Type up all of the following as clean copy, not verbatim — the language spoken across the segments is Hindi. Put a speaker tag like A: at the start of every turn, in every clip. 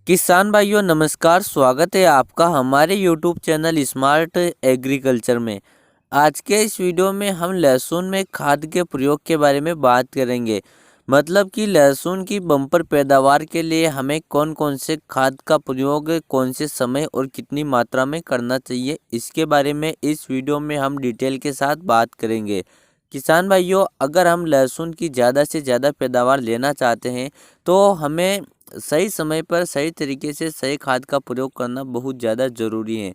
A: किसान भाइयों नमस्कार। स्वागत है आपका हमारे यूट्यूब चैनल स्मार्ट एग्रीकल्चर में। आज के इस वीडियो में हम लहसुन में खाद के प्रयोग के बारे में बात करेंगे। मतलब कि लहसुन की बम्पर पैदावार के लिए हमें कौन कौन से खाद का प्रयोग कौन से समय और कितनी मात्रा में करना चाहिए, इसके बारे में इस वीडियो में हम डिटेल के साथ बात करेंगे। किसान भाइयों, अगर हम लहसुन की ज़्यादा से ज़्यादा पैदावार लेना चाहते हैं तो हमें सही समय पर सही तरीके से सही खाद का प्रयोग करना बहुत ज़्यादा ज़रूरी है।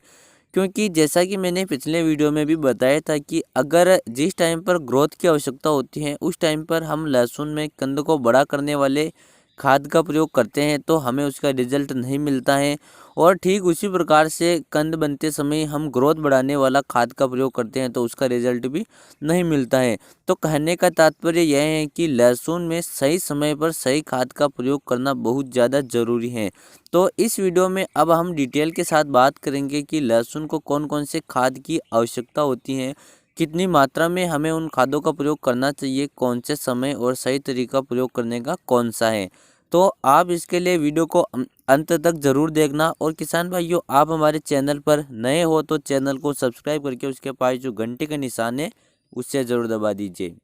A: क्योंकि जैसा कि मैंने पिछले वीडियो में भी बताया था कि अगर जिस टाइम पर ग्रोथ की आवश्यकता होती है उस टाइम पर हम लहसुन में कंद को बड़ा करने वाले खाद का प्रयोग करते हैं तो हमें उसका रिजल्ट नहीं मिलता है। और ठीक उसी प्रकार से कंद बनते समय हम ग्रोथ बढ़ाने वाला खाद का प्रयोग करते हैं तो उसका रिजल्ट भी नहीं मिलता है। तो कहने का तात्पर्य यह है कि लहसुन में सही समय पर सही खाद का प्रयोग करना बहुत ज़्यादा ज़रूरी है। तो इस वीडियो में अब हम डिटेल के साथ बात करेंगे कि लहसुन को कौन कौन से खाद की आवश्यकता होती है, कितनी मात्रा में हमें उन खादों का प्रयोग करना चाहिए, कौन से समय और सही तरीका प्रयोग करने का कौन सा है। तो आप इसके लिए वीडियो को अंत तक ज़रूर देखना। और किसान भाइयों, आप हमारे चैनल पर नए हो तो चैनल को सब्सक्राइब करके उसके पास जो घंटे का निशान है उससे ज़रूर दबा दीजिए।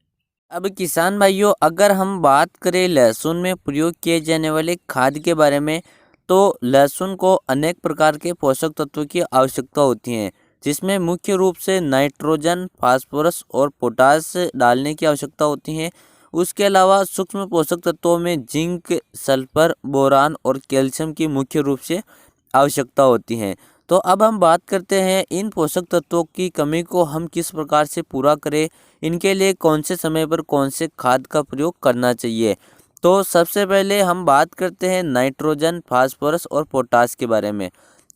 A: अब किसान भाइयों, अगर हम बात करें लहसुन में प्रयोग किए जाने वाले खाद के बारे में, तो लहसुन को अनेक प्रकार के पोषक तत्वों की आवश्यकता होती है, जिसमें मुख्य रूप से नाइट्रोजन, फास्फोरस और पोटास डालने की आवश्यकता होती है। उसके अलावा सूक्ष्म पोषक तत्वों में जिंक, सल्फर, बोरान और कैल्शियम की मुख्य रूप से आवश्यकता होती है। तो अब हम बात करते हैं इन पोषक तत्वों की कमी को हम किस प्रकार से पूरा करें, इनके लिए कौन से समय पर कौन से खाद का प्रयोग करना चाहिए। तो सबसे पहले हम बात करते हैं नाइट्रोजन, फास्फोरस और पोटास के बारे में।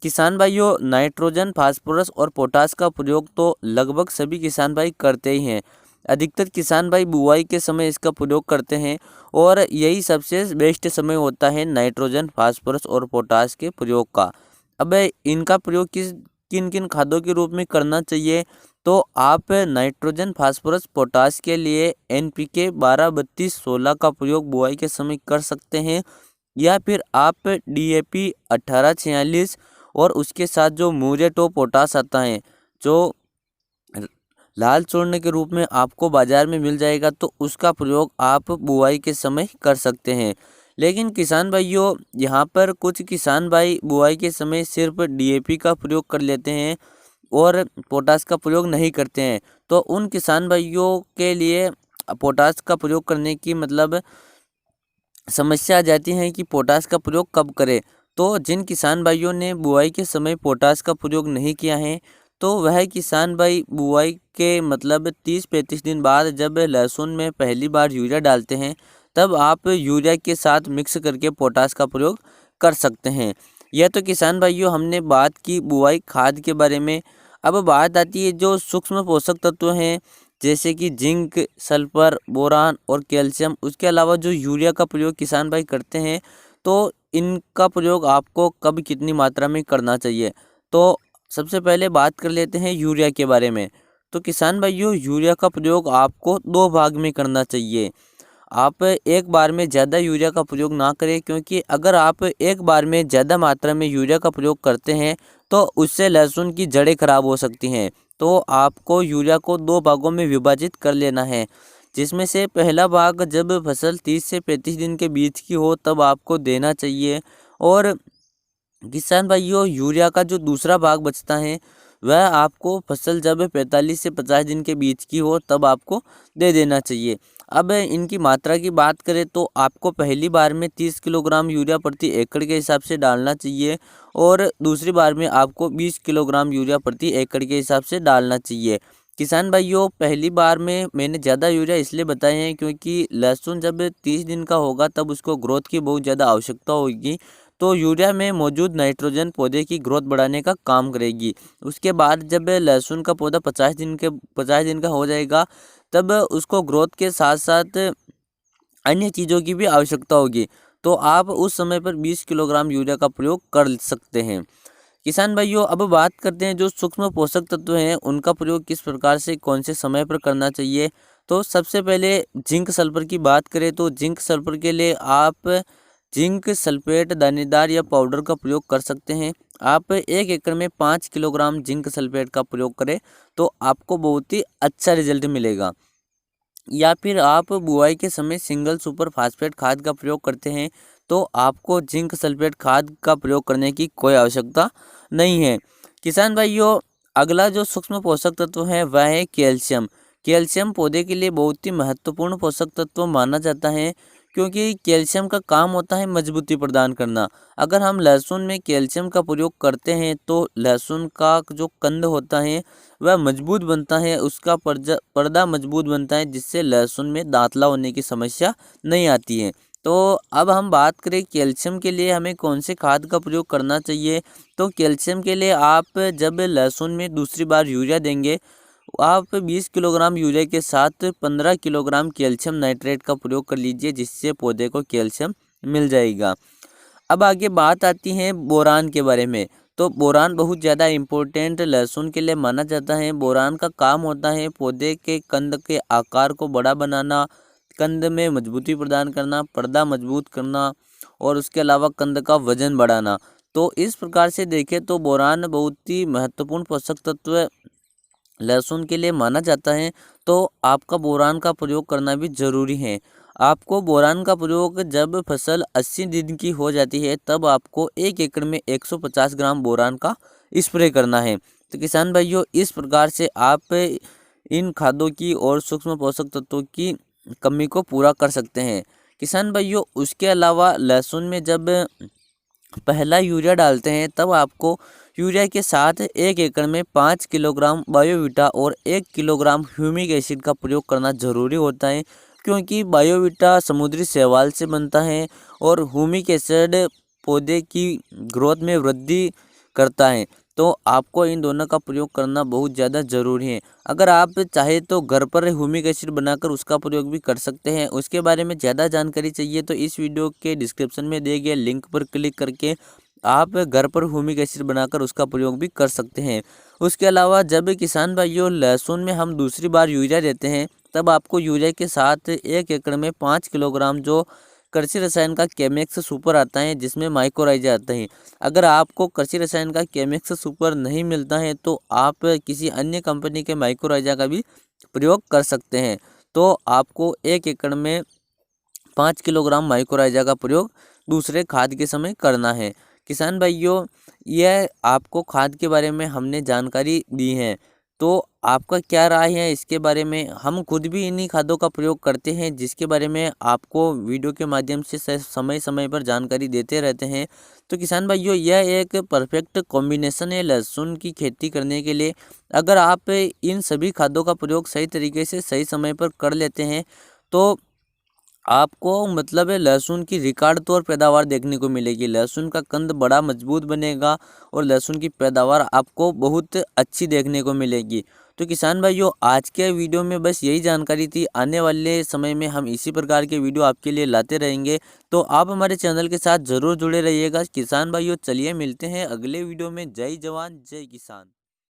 A: किसान भाइयों, नाइट्रोजन, फास्फोरस और पोटास का प्रयोग तो लगभग सभी किसान भाई करते ही हैं। अधिकतर किसान भाई बुआई के समय इसका प्रयोग करते हैं और यही सबसे बेस्ट समय होता है नाइट्रोजन, फास्फोरस और पोटास के प्रयोग का। अब इनका प्रयोग किन किन खादों के रूप में करना चाहिए, तो आप नाइट्रोजन, फास्फोरस, पोटास के लिए NPK 12-32-16 का प्रयोग बुआई के समय कर सकते हैं, या फिर आप DAP 18-46 और उसके साथ जो म्यूरेट ऑफ पोटास आता है, जो लाल चूर्ण के रूप में आपको बाजार में मिल जाएगा, तो उसका प्रयोग आप बुआई के समय कर सकते हैं। लेकिन किसान भाइयों, यहाँ पर कुछ किसान भाई बुआई के समय सिर्फ DAP का प्रयोग कर लेते हैं और पोटास का प्रयोग नहीं करते हैं। तो उन किसान भाइयों के लिए पोटास का प्रयोग करने की मतलब समस्या आ जाती है कि पोटास का प्रयोग कब करें। तो जिन किसान भाइयों ने बुआई के समय पोटास का प्रयोग नहीं किया है, तो वह किसान भाई बुआई के मतलब 30-35 दिन बाद जब लहसुन में पहली बार यूरिया डालते हैं, तब आप यूरिया के साथ मिक्स करके पोटास का प्रयोग कर सकते हैं। यह तो किसान भाइयों हमने बात की बुआई खाद के बारे में। अब बात आती है जो सूक्ष्म पोषक तत्व हैं, जैसे कि जिंक, सल्फर, बोरान और कैल्शियम। उसके अलावा जो यूरिया का प्रयोग किसान भाई करते हैं, तो इनका प्रयोग आपको कब कितनी मात्रा में करना चाहिए। तो सबसे पहले बात कर लेते हैं यूरिया के बारे में। तो किसान भाइयों, यूरिया का प्रयोग आपको 2 भाग में करना चाहिए। आप एक बार में ज़्यादा यूरिया का प्रयोग ना करें, क्योंकि अगर आप एक बार में ज़्यादा मात्रा में यूरिया का प्रयोग करते हैं तो उससे लहसुन की जड़ें खराब हो सकती हैं। तो आपको यूरिया को 2 भागों में विभाजित कर लेना है, जिसमें से पहला भाग जब फसल 30 से 35 दिन के बीच की हो तब आपको देना चाहिए। और किसान भाइयों, यूरिया का जो दूसरा भाग बचता है वह आपको फसल जब 45 से 50 दिन के बीच की हो तब आपको दे देना चाहिए। अब इनकी मात्रा की बात करें तो आपको पहली बार में 30 किलोग्राम यूरिया प्रति एकड़ के हिसाब से डालना चाहिए और दूसरी बार में आपको 20 किलोग्राम यूरिया प्रति एकड़ के हिसाब से डालना चाहिए। किसान भाइयों, पहली बार में मैंने ज़्यादा यूरिया इसलिए बताए हैं क्योंकि लहसुन जब 30 दिन का होगा तब उसको ग्रोथ की बहुत ज़्यादा आवश्यकता होगी। तो यूरिया में मौजूद नाइट्रोजन पौधे की ग्रोथ बढ़ाने का काम करेगी। उसके बाद जब लहसुन का पौधा 50 दिन का हो जाएगा, तब उसको ग्रोथ के साथ साथ अन्य चीज़ों की भी आवश्यकता होगी। तो आप उस समय पर 20 किलोग्राम यूरिया का प्रयोग कर सकते हैं। किसान भाइयों, अब बात करते हैं जो सूक्ष्म पोषक तत्व हैं उनका प्रयोग किस प्रकार से कौन से समय पर करना चाहिए। तो सबसे पहले जिंक सल्फर की बात करें तो जिंक सल्फर के लिए आप जिंक सल्फेट दानेदार या पाउडर का प्रयोग कर सकते हैं। आप 1 एकड़ में 5 किलोग्राम जिंक सल्फेट का प्रयोग करें तो आपको बहुत ही अच्छा रिजल्ट मिलेगा। या फिर आप बुआई के समय सिंगल सुपर फास्फेट खाद का प्रयोग करते हैं तो आपको जिंक सल्फेट खाद का प्रयोग करने की कोई आवश्यकता नहीं है। किसान भाइयों, अगला जो सूक्ष्म पोषक तत्व है वह है कैल्शियम। कैल्शियम पौधे के लिए बहुत ही महत्वपूर्ण पोषक तत्व माना जाता है, क्योंकि कैल्शियम का काम होता है मजबूती प्रदान करना। अगर हम लहसुन में कैल्शियम का प्रयोग करते हैं तो लहसुन का जो कंद होता है वह मजबूत बनता है, उसका पर्दा मजबूत बनता है, जिससे लहसुन में दांतला होने की समस्या नहीं आती है। तो अब हम बात करें कैल्शियम के लिए हमें कौन से खाद का प्रयोग करना चाहिए। तो कैल्शियम के लिए आप जब लहसुन में दूसरी बार यूरिया देंगे, आप 20 किलोग्राम यूरिया के साथ 15 किलोग्राम कैल्शियम नाइट्रेट का प्रयोग कर लीजिए, जिससे पौधे को कैल्शियम मिल जाएगा। अब आगे बात आती है बोरान के बारे में। तो बोरान बहुत ज़्यादा इम्पोर्टेंट लहसुन के लिए माना जाता है। बोरान का काम होता है पौधे के कंद के आकार को बड़ा बनाना, कंद में मजबूती प्रदान करना, पर्दा मजबूत करना और उसके अलावा कंद का वजन बढ़ाना। तो इस प्रकार से देखें तो बोरान बहुत ही महत्वपूर्ण पोषक तत्व लहसुन के लिए माना जाता है। तो आपका बोरान का प्रयोग करना भी ज़रूरी है। आपको बोरान का प्रयोग जब फसल 80 दिन की हो जाती है तब आपको 1 एकड़ में 150 ग्राम बोरान का स्प्रे करना है। तो किसान भाइयों, इस प्रकार से आप इन खादों की और सूक्ष्म पोषक तत्वों की कमी को पूरा कर सकते हैं। किसान भाइयों, उसके अलावा लहसुन में जब पहला यूरिया डालते हैं तब आपको यूरिया के साथ 1 एकड़ में 5 किलोग्राम बायोवीटा और 1 किलोग्राम ह्यूमिक एसिड का प्रयोग करना ज़रूरी होता है, क्योंकि बायोवीटा समुद्री शैवाल से बनता है और ह्यूमिक एसिड पौधे की ग्रोथ में वृद्धि करता है। तो आपको इन दोनों का प्रयोग करना बहुत ज़्यादा ज़रूरी है। अगर आप चाहे तो घर पर ह्यूमिक एसिड बनाकर उसका प्रयोग भी कर सकते हैं। उसके बारे में ज़्यादा जानकारी चाहिए तो इस वीडियो के डिस्क्रिप्शन में दिए गए लिंक पर क्लिक करके आप घर पर ह्यूमिक एसिड बनाकर उसका प्रयोग भी कर सकते हैं। उसके अलावा जब किसान भाइयों लहसुन में हम दूसरी बार यूरिया देते हैं तब आपको यूरिया के साथ 1 एकड़ में 5 किलोग्राम जो कृषि रसायन का केमेक्स सुपर आता है, जिसमें माइक्रोराइजा आता है। अगर आपको कृषि रसायन का केमेक्स सुपर नहीं मिलता है तो आप किसी अन्य कंपनी के माइक्रोराइजा का भी प्रयोग कर सकते हैं। तो आपको 1 एकड़ में 5 किलोग्राम माइक्रोराइजा का प्रयोग दूसरे खाद के समय करना है। किसान भाइयों, यह आपको खाद के बारे में हमने जानकारी दी है, तो आपका क्या राय है इसके बारे में। हम खुद भी इन्हीं खादों का प्रयोग करते हैं, जिसके बारे में आपको वीडियो के माध्यम से समय समय पर जानकारी देते रहते हैं। तो किसान भाइयों, यह एक परफेक्ट कॉम्बिनेशन है लहसुन की खेती करने के लिए। अगर आप इन सभी खादों का प्रयोग सही तरीके से सही समय पर कर लेते हैं तो आपको मतलब है लहसुन की रिकॉर्ड तौर पैदावार देखने को मिलेगी। लहसुन का कंद बड़ा मजबूत बनेगा और लहसुन की पैदावार आपको बहुत अच्छी देखने को मिलेगी। तो किसान भाइयों, आज के वीडियो में बस यही जानकारी थी। आने वाले समय में हम इसी प्रकार के वीडियो आपके लिए लाते रहेंगे, तो आप हमारे चैनल के साथ ज़रूर जुड़े रहिएगा। किसान भाइयों, चलिए मिलते हैं अगले वीडियो में। जय जवान जय किसान।